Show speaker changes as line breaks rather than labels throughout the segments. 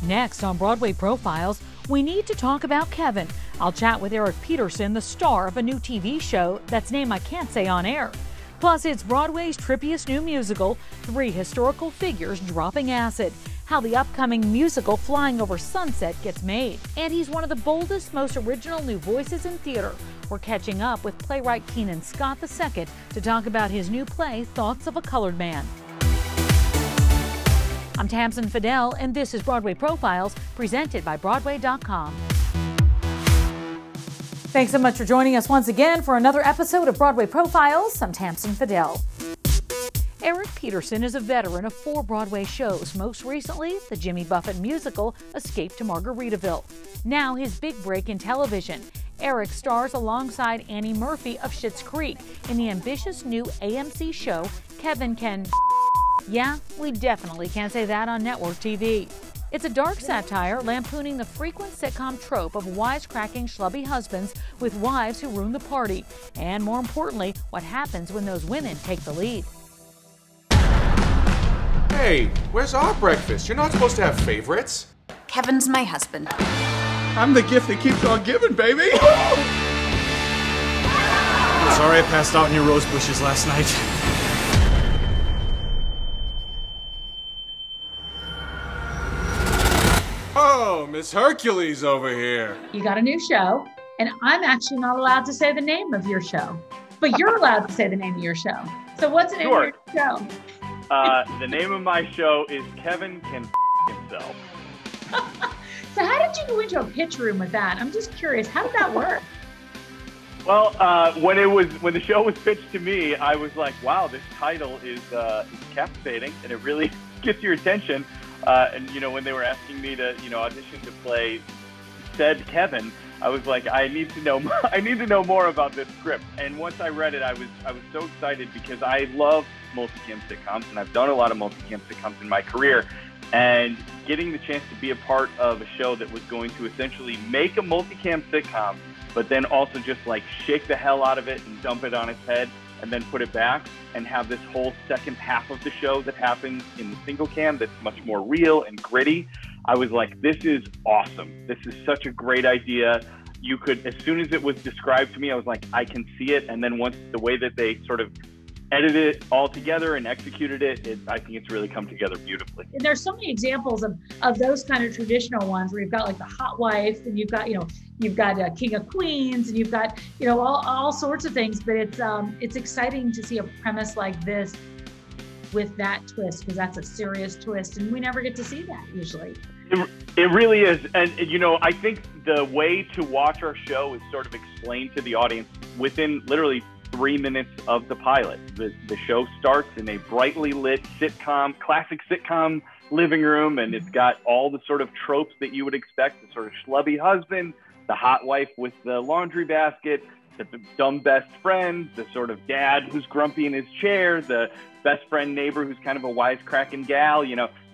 Next on Broadway Profiles, we need to talk about Kevin. I'll chat with Eric Petersen, the star of a new TV show that's name I can't say on air. Plus, it's Broadway's trippiest new musical, 3 historical figures dropping acid. How the upcoming musical Flying Over Sunset gets made. And he's one of the boldest, most original new voices in theater. We're catching up with playwright Keenan Scott II to talk about his new play, Thoughts of a Colored Man. I'm Tamsen Fadal, and this is Broadway Profiles, presented by Broadway.com. Thanks so much for joining us once again for another episode of Broadway Profiles. I'm Tamsen Fadal. Eric Petersen is a veteran of 4 Broadway shows, most recently the Jimmy Buffett musical Escape to Margaritaville. Now his big break in television. Eric stars alongside Annie Murphy of Schitt's Creek in the ambitious new AMC show Kevin Can. Yeah, we definitely can't say that on network TV. It's a dark satire lampooning the frequent sitcom trope of wisecracking schlubby husbands with wives who ruin the party, and more importantly, what happens when those women take the lead.
Hey, where's our breakfast? You're not supposed to have favorites.
Kevin's my husband.
I'm the gift that keeps on giving, baby!
Sorry I passed out in your rose bushes last night.
Oh, Miss Hercules over here.
You got a new show, and I'm actually not allowed to say the name of your show, but you're allowed to say the name of your show. So what's the name of your show?
The name of my show is Kevin Can Himself.
So how did you go into a pitch room with that? I'm just curious. How did that work?
Well, when the show was pitched to me, I was like, wow, this title is captivating, and it really gets your attention. And when they were asking me to audition to play said Kevin, I was like, I need to know more about this script. And once I read it, I was so excited because I love multicam sitcoms, and I've done a lot of multicam sitcoms in my career. And getting the chance to be a part of a show that was going to essentially make a multicam sitcom, but then also just like shake the hell out of it and dump it on its head and then put it back and have this whole second half of the show that happens in the single cam that's much more real and gritty. I was like, this is awesome. This is such a great idea. You could, as soon as it was described to me, I was like, I can see it. And then once the way that they sort of edited it all together and executed it, I think it's really come together beautifully.
And there's so many examples of those kind of traditional ones where you've got like the hot wife, and you've got King of Queens, and you've got all sorts of things. But it's exciting to see a premise like this with that twist, because that's a serious twist, and we never get to see that usually.
It really is, and I think the way to watch our show is sort of explained to the audience within literally 3 minutes of the pilot. The show starts in a brightly lit classic sitcom living room, and it's got all the sort of tropes that you would expect: the sort of schlubby husband, the hot wife with the laundry basket, the dumb best friend, the sort of dad who's grumpy in his chair, the best friend neighbor who's kind of a wisecracking gal,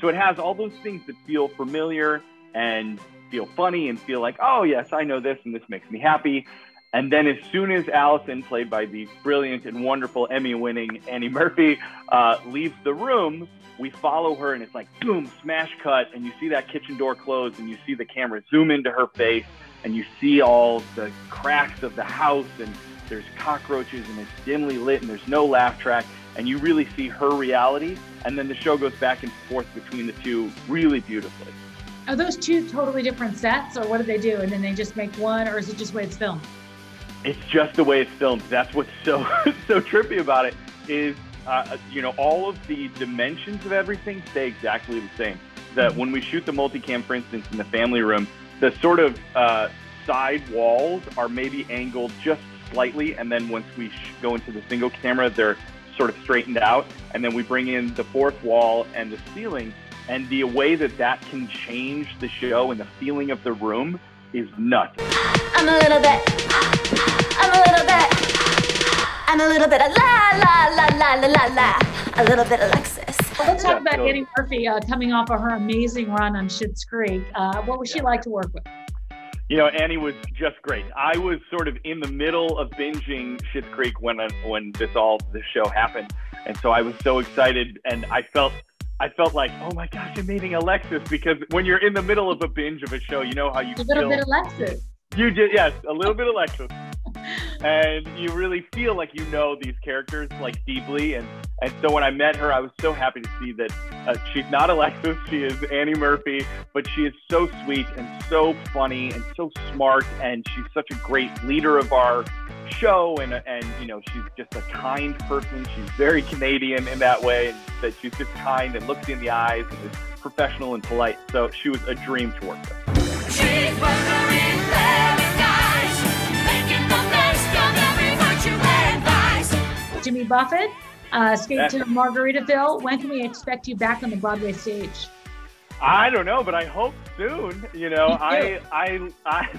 So it has all those things that feel familiar and feel funny and feel like, oh yes, I know this and this makes me happy. And then as soon as Allison, played by the brilliant and wonderful Emmy-winning Annie Murphy, leaves the room, we follow her, and it's like, boom, smash cut, and you see that kitchen door close, and you see the camera zoom into her face, and you see all the cracks of the house, and there's cockroaches, and it's dimly lit, and there's no laugh track, and you really see her reality, and then the show goes back and forth between the two really beautifully.
Are those 2 totally different sets, or what do they do? And then they just make one, or is it just the way it's filmed?
It's just the way it's filmed. That's what's so trippy about it is, all of the dimensions of everything stay exactly the same. That when we shoot the multicam, for instance, in the family room, the sort of side walls are maybe angled just slightly, and then once we go into the single camera, they're sort of straightened out, and then we bring in the 4th wall and the ceiling, and the way that can change the show and the feeling of the room is nuts.
I'm a little bit of la la la la la la la, a little bit of Alexis.
Well, let's talk about Annie Murphy coming off of her amazing run on Schitt's Creek. What was she like to work with?
Annie was just great. I was sort of in the middle of binging Schitt's Creek when this show happened, and so I was so excited, and I felt I felt like, oh my gosh, I'm meeting Alexis, because when you're in the middle of a binge of a show, you know how you
a little bit Alexis.
You did, yes, a little bit Alexis. And you really feel like you know these characters like deeply, and so when I met her, I was so happy to see that she's not Alexis, she is Annie Murphy, but she is so sweet and so funny and so smart, and she's such a great leader of our show, and you know, she's just a kind person. She's very Canadian in that way, that she's just kind and looks you in the eyes and is professional and polite. So she was a dream to work with.
She's burning paradise, making the best of every virtue and vice.
Jimmy Buffett, Skate to Margaritaville. When can we expect you back on the Broadway stage?
I don't know, but I hope soon. You know, I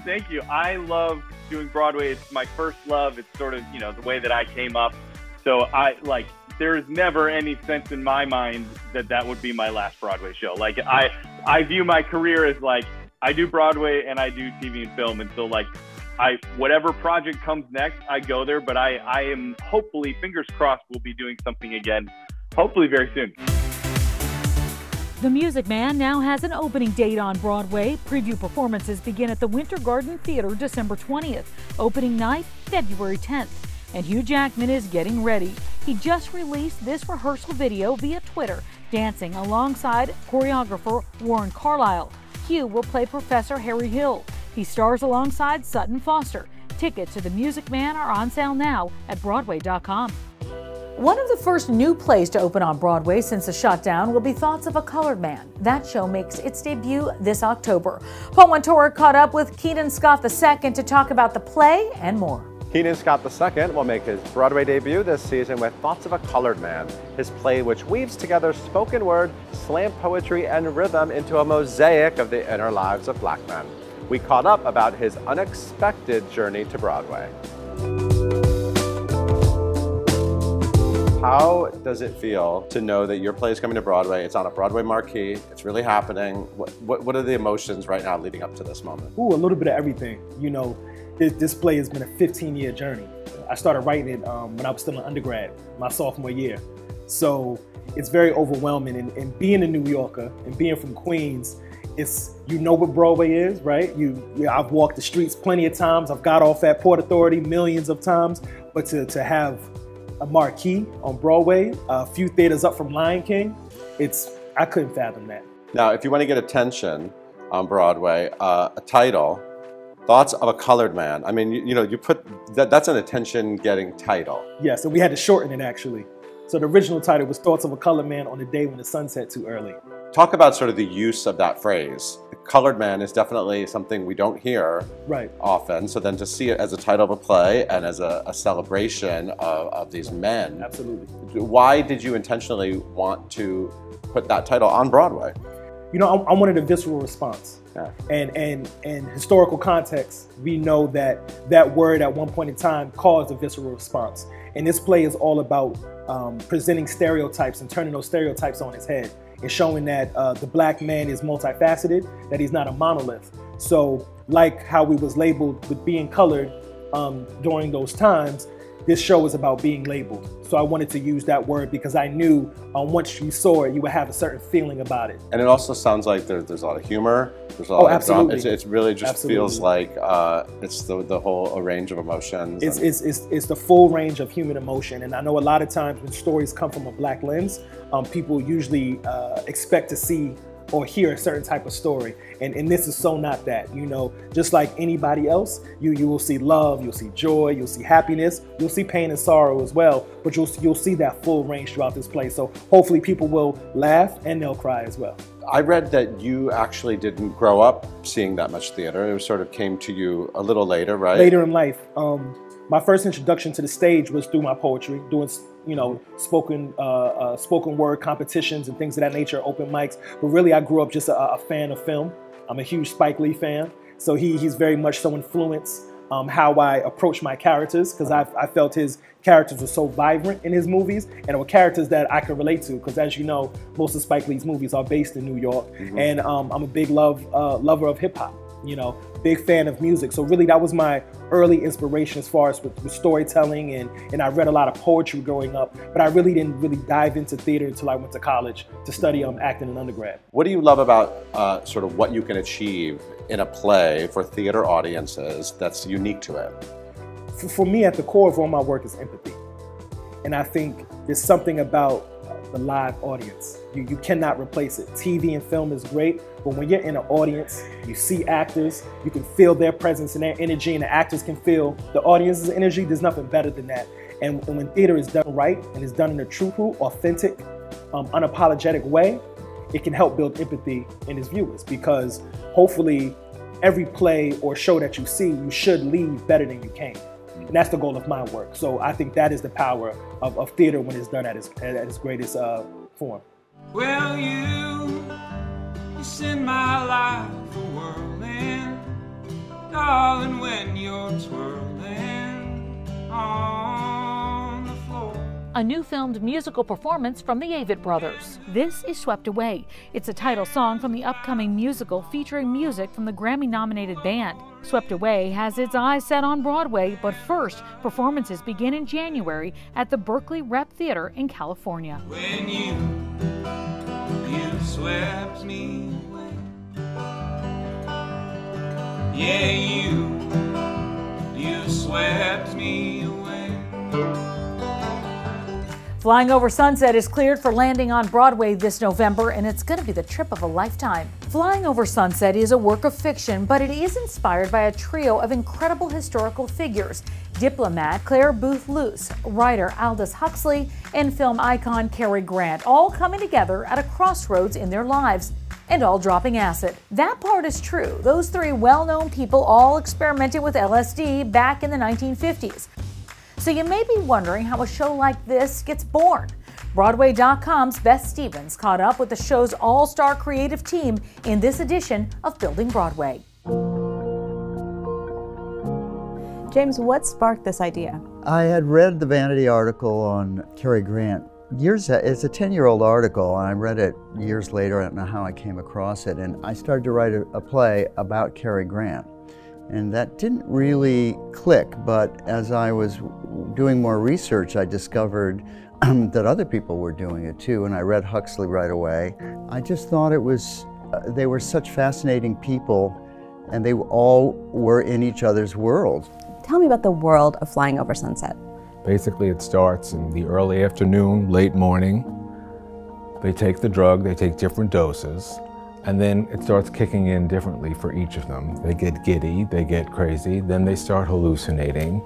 thank you. I love doing Broadway. It's my first love. It's sort of, you know, the way that I came up. So there is never any sense in my mind that would be my last Broadway show. Like I view my career as like, I do Broadway and I do TV and film. And so like, whatever project comes next, I go there, but I am hopefully, fingers crossed, we'll be doing something again, hopefully very soon.
The Music Man now has an opening date on Broadway. Preview performances begin at the Winter Garden Theater December 20th. Opening night, February 10th. And Hugh Jackman is getting ready. He just released this rehearsal video via Twitter, dancing alongside choreographer Warren Carlyle. Hugh will play Professor Harry Hill. He stars alongside Sutton Foster. Tickets to The Music Man are on sale now at Broadway.com. One of the first new plays to open on Broadway since the shutdown will be Thoughts of a Colored Man. That show makes its debut this October. Paul Wontorek caught up with Keenan Scott II to talk about the play and more.
Keenan Scott II will make his Broadway debut this season with Thoughts of a Colored Man, his play which weaves together spoken word, slam poetry, and rhythm into a mosaic of the inner lives of Black men. We caught up about his unexpected journey to Broadway. How does it feel to know that your play is coming to Broadway? It's on a Broadway marquee. It's really happening. What are the emotions right now leading up to this moment?
Ooh, a little bit of everything. You know, this play has been a 15-year journey. I started writing it when I was still an undergrad, my sophomore year. So it's very overwhelming. And being a New Yorker and being from Queens, you know what Broadway is, right? I've walked the streets plenty of times. I've got off at Port Authority millions of times. But to have a marquee on Broadway, a few theaters up from Lion King, I couldn't fathom that.
Now, if you want to get attention on Broadway, a title, Thoughts of a Colored Man. I mean, you know, you put that's an attention-getting title. Yeah,
so we had to shorten it actually. So the original title was Thoughts of a Colored Man on the Day When the Sun Set Too Early.
Talk about sort of the use of that phrase. The colored man is definitely something we don't hear often. So then to see it as a title of a play and as a celebration of these men.
Absolutely.
Why did you intentionally want to put that title on Broadway?
You know, I wanted a visceral response. Yeah. And historical context, we know that word at one point in time caused a visceral response. And this play is all about presenting stereotypes and turning those stereotypes on its head and showing that the Black man is multifaceted, that he's not a monolith. So like how we was labeled with being colored during those times, this show is about being labeled. So I wanted to use that word because I knew once you saw it, you would have a certain feeling about it.
And it also sounds like there's a lot of humor. There's a lot of drama. It really just feels like it's the whole range of emotions.
It's the full range of human emotion. And I know a lot of times when stories come from a Black lens, people usually expect to see or hear a certain type of story. And this is so not that, you know, just like anybody else, you will see love, you'll see joy, you'll see happiness, you'll see pain and sorrow as well, but you'll see that full range throughout this play. So hopefully people will laugh and they'll cry as well.
I read that you actually didn't grow up seeing that much theater. It sort of came to you a little later, right?
Later in life. My first introduction to the stage was through my poetry, doing, you know, spoken word competitions and things of that nature, open mics. But really, I grew up just a fan of film. I'm a huge Spike Lee fan, so he's very much so influenced how I approach my characters, because I felt his characters were so vibrant in his movies, and were characters that I could relate to, because as you know, most of Spike Lee's movies are based in New York, and I'm a big lover of hip hop. you know, big fan of music. So really that was my early inspiration as far as with storytelling, and I read a lot of poetry growing up, but I really didn't dive into theater until I went to college to study acting in undergrad.
What do you love about sort of what you can achieve in a play for theater audiences that's unique to it?
For me, at the core of all my work is empathy. And I think there's something about the live audience. You cannot replace it. TV and film is great, but when you're in an audience, you see actors, you can feel their presence and their energy, and the actors can feel the audience's energy. There's nothing better than that. And when theater is done right and is done in a true, authentic, unapologetic way, it can help build empathy in its viewers, because hopefully every play or show that you see, you should leave better than you came. And that's the goal of my work. So I think that is the power of theater when it's done at its greatest form.
Well, you send my life a whirling, darling, when you're twirling on the floor.
A new filmed musical performance from the Avett Brothers. This is Swept Away. It's a title song from the upcoming musical featuring music from the Grammy-nominated band. Swept Away has its eyes set on Broadway, but first, performances begin in January at the Berkeley Rep Theater in California.
When you swept me away. Yeah, you swept me away.
Flying Over Sunset is cleared for landing on Broadway this November, and it's going to be the trip of a lifetime. Flying Over Sunset is a work of fiction, but it is inspired by a trio of incredible historical figures: diplomat Claire Booth Luce, writer Aldous Huxley, and film icon Cary Grant, all coming together at a crossroads in their lives, and all dropping acid. That part is true. Those three well-known people all experimented with LSD back in the 1950s. So you may be wondering how a show like this gets born. Broadway.com's Beth Stevens caught up with the show's all-star creative team in this edition of Building Broadway.
James, what sparked this idea?
I had read the Vanity article on Cary Grant. It's a 10-year-old article, and I read it years later. I don't know how I came across it, and I started to write a play about Cary Grant. And that didn't really click, but as I was doing more research, I discovered that other people were doing it too, and I read Huxley right away. I just thought they were such fascinating people, and they all were in each other's world.
Tell me about the world of Flying Over Sunset.
Basically, it starts in the early afternoon, late morning. They take the drug, they take different doses, and then it starts kicking in differently for each of them. They get giddy, they get crazy, then they start hallucinating,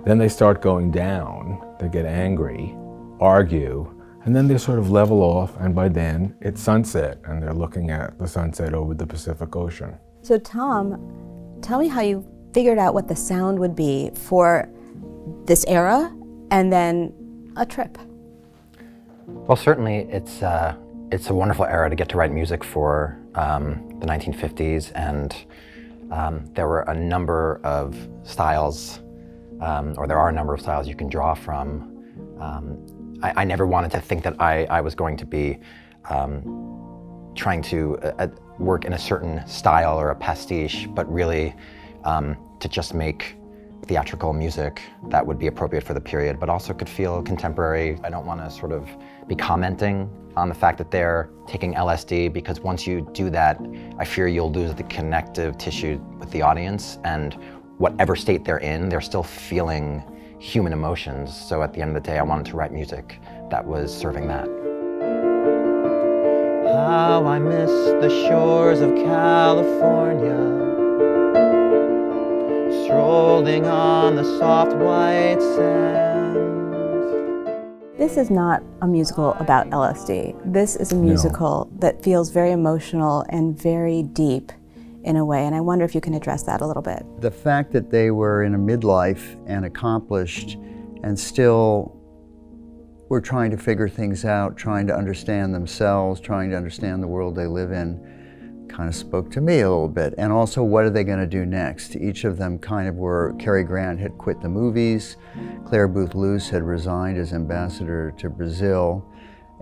then they start going down, they get angry, argue, and then they sort of level off, and by then it's sunset, and they're looking at the sunset over the Pacific Ocean.
So Tom, tell me how you figured out what the sound would be for this era, and then a trip.
Well, certainly it's a wonderful era to get to write music for the 1950s, and there were a number of styles, or there are a number of styles you can draw from. I never wanted to think that I was going to be trying to work in a certain style or a pastiche, but really to just make theatrical music that would be appropriate for the period, but also could feel contemporary. I don't want to sort of be commenting on the fact that they're taking LSD, because once you do that, I fear you'll lose the connective tissue with the audience, and whatever state they're in, they're still feeling human emotions. So at the end of the day, I wanted to write music that was serving that.
How I miss the shores of California, strolling on the soft white sand.
This is not a musical about LSD. This is a musical that feels very emotional and very deep in a way, and I wonder if you can address that a little bit.
The fact that they were in a midlife and accomplished and still were trying to figure things out, trying to understand themselves, trying to understand the world they live in, kind of spoke to me a little bit. And also, what are they going to do next? Each of them kind of were, Cary Grant had quit the movies, Claire Booth Luce had resigned as ambassador to Brazil,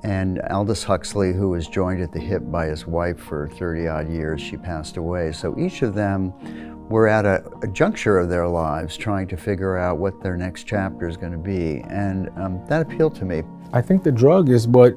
And Aldous Huxley, who was joined at the hip by his wife for 30-odd years, she passed away. So each of them were at a juncture of their lives trying to figure out what their next chapter is going to be. And that appealed to me.
I think the drug is what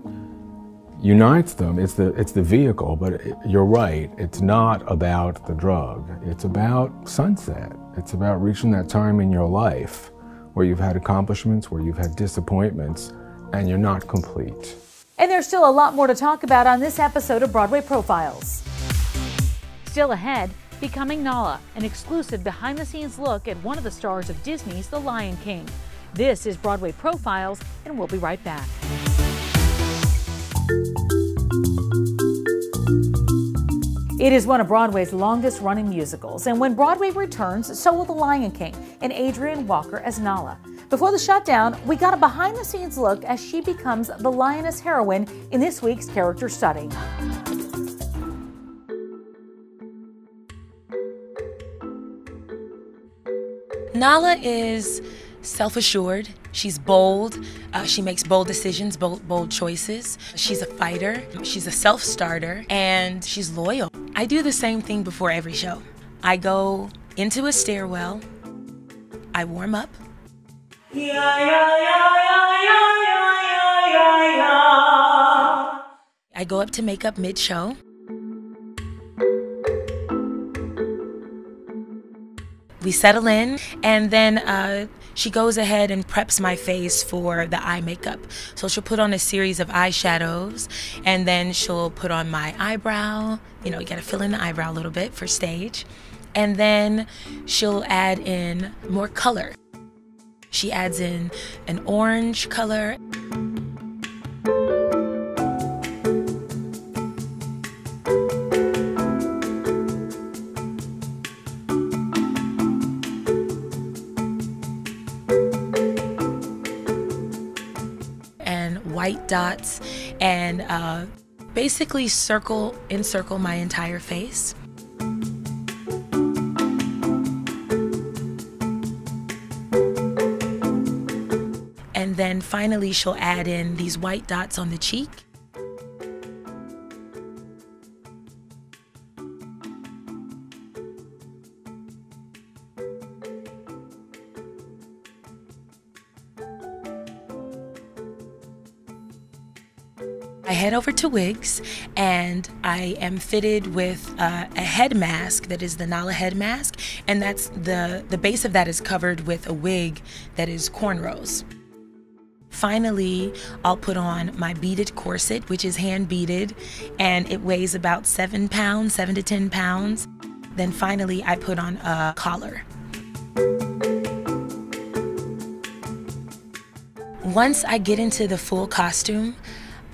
unites them. It's the vehicle, but you're right. It's not about the drug. It's about sunset. It's about reaching that time in your life where you've had accomplishments, where you've had disappointments, and you're not complete.
And there's still a lot more to talk about on this episode of Broadway Profiles. Still ahead, Becoming Nala, an exclusive behind-the-scenes look at one of the stars of Disney's The Lion King. This is Broadway Profiles, and we'll be right back. It is one of Broadway's longest-running musicals, and when Broadway returns, so will The Lion King, and Adrienne Walker as Nala. Before the shutdown, we got a behind-the-scenes look as she becomes the lioness heroine in this week's character study.
Nala is self-assured. She's bold. She makes bold decisions, bold choices. She's a fighter. She's a self-starter, and she's loyal. I do the same thing before every show. I go into a stairwell. I warm up. I go up to makeup mid-show. We settle in, and then she goes ahead and preps my face for the eye makeup. So she'll put on a series of eyeshadows, and then she'll put on my eyebrow. You know, you gotta fill in the eyebrow a little bit for stage. And then she'll add in more color. She adds in an orange color. And white dots, and basically encircle my entire face. And then finally she'll add in these white dots on the cheek. I head over to Wigs, and I am fitted with a head mask that is the Nala head mask, and that's the base of that is covered with a wig that is cornrows. Finally, I'll put on my beaded corset, which is hand beaded, and it weighs about 7 pounds, 7 to 10 pounds. Then finally, I put on a collar. Once I get into the full costume,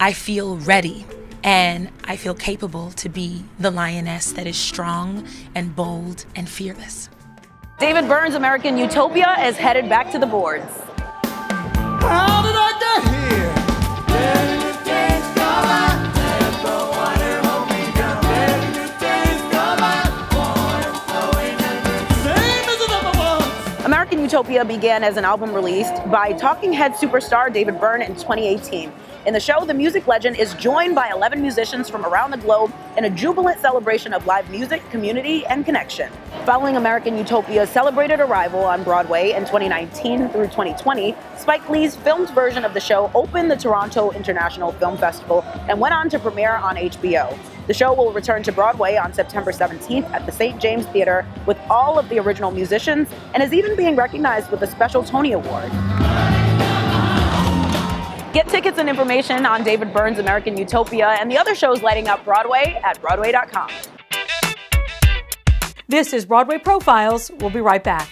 I feel ready, and I feel capable to be the lioness that is strong and bold and fearless.
David Byrne's American Utopia is headed back to the boards.
How did I get here?
American Utopia began as an album released by Talking Head superstar David Byrne in 2018. In the show, the music legend is joined by 11 musicians from around the globe in a jubilant celebration of live music, community, and connection. Following American Utopia's celebrated arrival on Broadway in 2019 through 2020, Spike Lee's filmed version of the show opened the Toronto International Film Festival and went on to premiere on HBO. The show will return to Broadway on September 17th at the St. James Theatre with all of the original musicians, and is even being recognized with a special Tony Award. Get tickets and information on David Byrne's American Utopia and the other shows lighting up Broadway at Broadway.com.
This is Broadway Profiles. We'll be right back.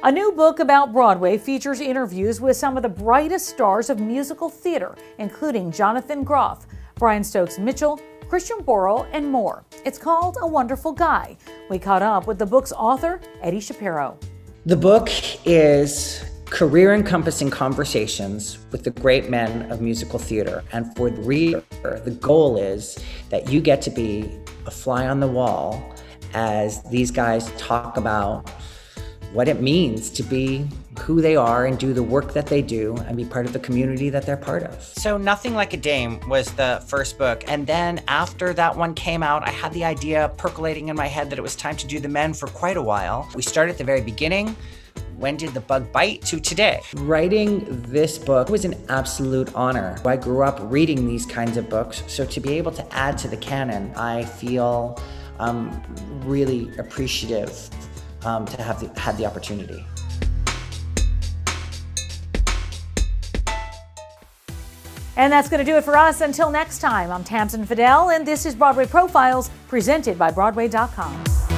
A new book about Broadway features interviews with some of the brightest stars of musical theater, including Jonathan Groff, Brian Stokes Mitchell, Christian Borle, and more. It's called A Wonderful Guy. We caught up with the book's author, Eddie Shapiro.
The book is career-encompassing conversations with the great men of musical theater. And for the reader, the goal is that you get to be a fly on the wall as these guys talk about what it means to be who they are and do the work that they do and be part of the community that they're part of.
So Nothing Like a Dame was the first book, and then after that one came out, I had the idea percolating in my head that it was time to do the men for quite a while. We started at the very beginning. When did the bug bite? To today.
Writing this book was an absolute honor. I grew up reading these kinds of books, so to be able to add to the canon, I feel really appreciative to have had the opportunity.
And that's going to do it for us. Until next time, I'm Tamsen Fadal, and this is Broadway Profiles, presented by Broadway.com.